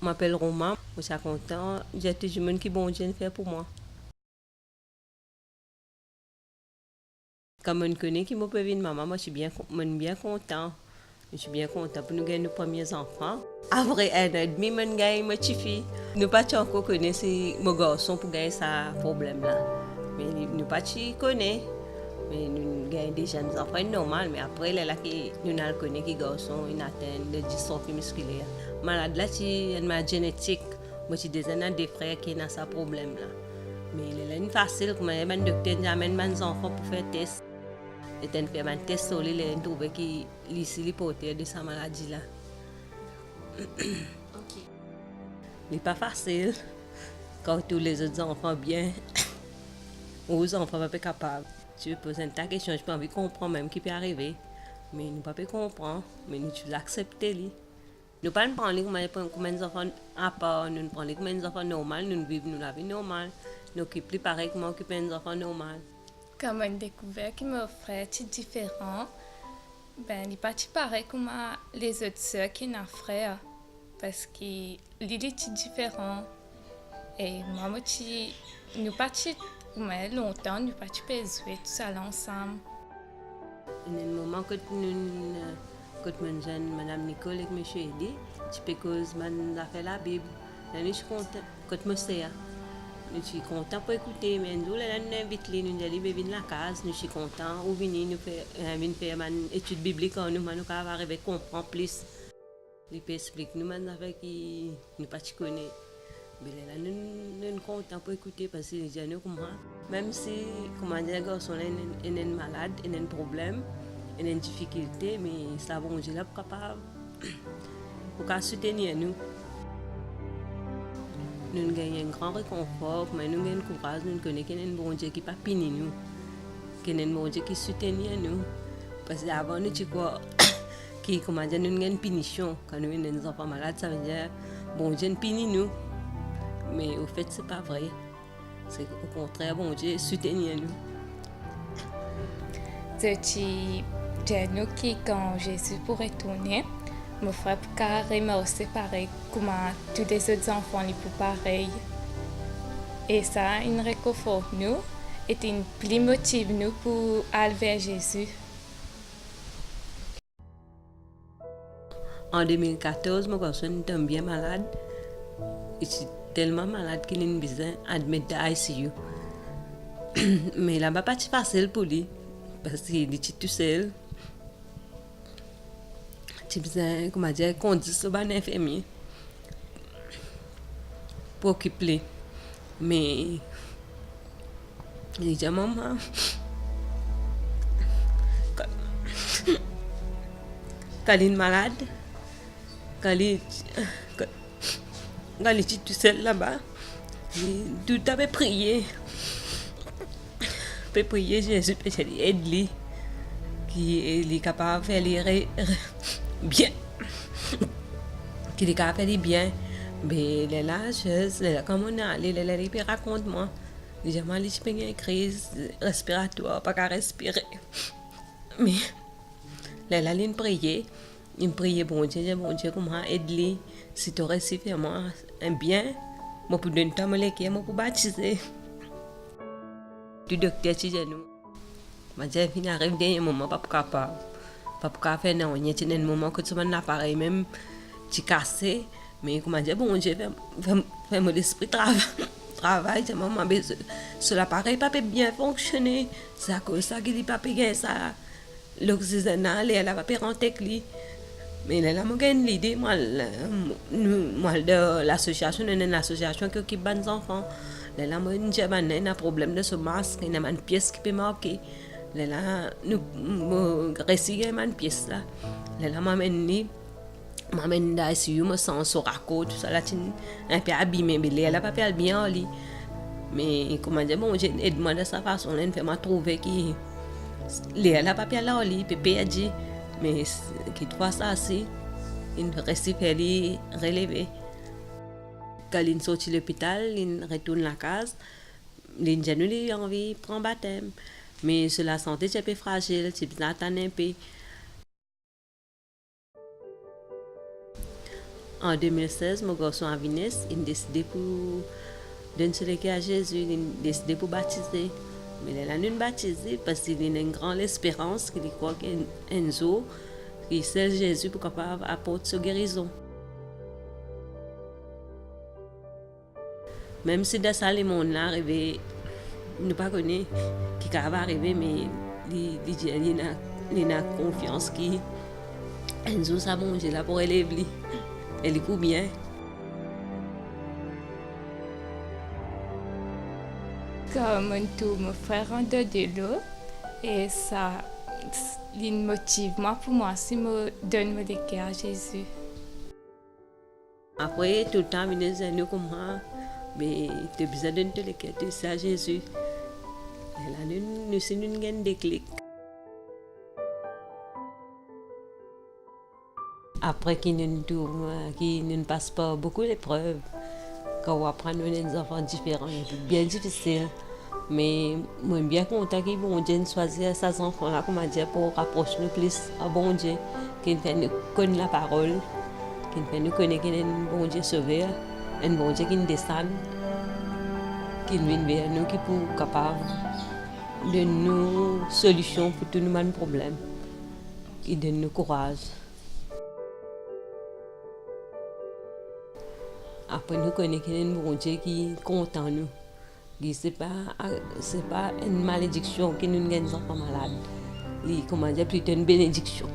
m'appelle Romain, je suis content, j'ai toujours monde qui bon Dieu fait pour moi. Comme on connaît qui m'a prévenu maman, moi je suis bien content. Je suis bien content pour nous gagner nos premiers enfants. Après 1 an et demi, je gagne ma petite fille. Nous pas encore connaître mon garçon pour gagner ça problème là. Mais nous pas connaît. Mais nous gagnons déjà nos enfants normal. Mais après là qui nous n'allons connaître qui garçon, il atteint de dystrophie musculaire. Malade là c'est une maladie génétique. Moi j'ai des frères qui ont ce problème là. Mais là c'est facile comme un docteur j'amène mes enfants pour faire test. Et then fait un test sur lui, il trouve qu'il est porteur de sa maladie là. Ok. Mais pas facile. Quand tous les autres enfants bien, aux enfants pas capables. Tu poses une ta question, je peux envie de comprendre même qui peut arriver. Mais nous pas comprendre, mais nous tu l'accepter. Nous pas prendre comme des enfants à part, nous prendre comme des enfants normaux, nous vivons la vie normale. Nous occupons pareil comme occuper des enfants normaux. Comme une découverte qui me ferait différent, ben, il n'est pas pareil comme les autres sœurs qui n'ont frère. Parce que l'île est différent. Et moi, nous pas longtemps, nous pas jouer tout ça ensemble. Il y a un moment que nous jeune Madame Nicole et M. Eddy, tu peux cause man a fait la Bible. Là, je suis content quand je sais. Je suis content pour écouter, mais nous, là, nous invitons les nous allons venir la case, nous suis content, ou venir nous faire une étude biblique, nous allons arriver à comprendre plus. Il peut expliquer nous avec qui nous pas connaît. Mais là, nous sommes contents pour écouter parce que les gens nous comprennent. Même si, comment dire, les garçons sont malades, ils ont un problème, ils ont une difficulté, mais ça bon Dieu là pour capable pour soutenir nous. Nous gagnons un grand réconfort, mais nous gagnons courage, nous connaissons qu'il y a un bon Dieu qui ne pas punir nous, qu'il y a un bon Dieu qui soutient nous. Parce qu'avant, nous crois qui, comment dire, nous avons une punition. Quand nous avons des enfants malades, ça veut dire bon Dieu punit nous. Mais au fait, ce n'est pas vrai. C'est au contraire, bon Dieu soutient nous. C'est nous qui, quand Jésus pourrait tourner, me ferait carrément séparer comme tous les autres enfants les plus pareils. Et ça, une réconfort nous, et une plus motive nous pour aller vers Jésus. En 2014, mon garçon était bien malade. Il était tellement malade qu'il a besoin d'admettre à l'ICU. Mais là-bas, pas facile pour lui. Parce qu'il était tout seul. Tu besoin, comment dire, conduire sur un infirmier pour occuper. Mais il dit à maman, quand il est malade, quand il est tout seul là-bas, tout avait prié. Peut prier Jésus peut aider qui est capable de faire bien. Qui est capable de faire bien. Mais là, comme on a allé, il raconte-moi. J'ai mal, j'ai une crise respiratoire, pas qu'à respirer. Mais là, il prie, bon Dieu, comment aider si tu aurais si fait moi un bien, moi pour donner temps, moi pour baptiser. Du docteur, tu sais, nous. Mais il arrive d'un moment, pas capable. Pas capable faire non, il y a un moment que tu m'as l'appareil même, tu cassé. Mais comment dire, bon Dieu, fais mon esprit travail, c'est maman besoin. Sur l'appareil, pas bien fonctionner. C'est à cause de ça qu'il pas bien ça. L'oxygène, elle a pas rentrer avec lui. Mais là, j'ai une idée, moi, de l'association, une association qui occupe les enfants. Là, j'ai un problème de ce masque, il y a une pièce qui peut marquer. Là, nous récupérons une pièce là. Là, m'amène dans l'ICU, me sens sur la côte, tout ça, là, un peu abîmé, mais elle n'a pas fait bien en lit. Mais comment dire, bon, aide-moi de sa façon, elle me fait trouver qui. Elle n'a pas fait là en lit, pépé a dit, mais qu'il voit ça assez, il reste relevé. Quand il sort de l'hôpital, il retourne à la case, il a envie de prendre baptême. Mais sur la santé, c'est un peu fragile, c'est besoin d'attendre un peu. En 2016, mon garçon a venu, il a décidé pour donner ce cœur à Jésus, il a décidé pour baptiser. Mais il a nous baptisé parce qu'il a une grande espérance qu'il croit qu'un jour, que seul Jésus pour capable apporter sa guérison. Même si dans ça, les monde là arrivé, nous pas connaît qui va arriver, mais il a confiance qu'un jour ça bon Dieu là pour élever lui. Elle est bien. Comme mon frère en de l'eau, et ça, il motive moi si me donne le cœur à Jésus. Après, tout le temps, il nous comme moi, mais tu as besoin de te le cœur à Jésus. Et là, nous sommes une déclic. Après qu'il ne passe pas beaucoup d'épreuves, quand on apprend des enfants différents, c'est bien difficile. Mais moi, je suis bien content que bon Dieu choisisse ces enfants-là, comment dire, pour rapprocher nous plus à bon Dieu, qu'il fait nous connaître la parole, qu'il fait nous connaître qu'il est un bon Dieu sauveur, un bon Dieu qui nous descend, qu'il vient vers nous, qui est capable de nous solutions pour tous nos problèmes, qui donne nous courage. Après, nous connaissons qu'il y a un bon Dieu qui est content de nous. Ce n'est pas une malédiction que nous avons des enfants malades. Comment dire, plutôt une bénédiction.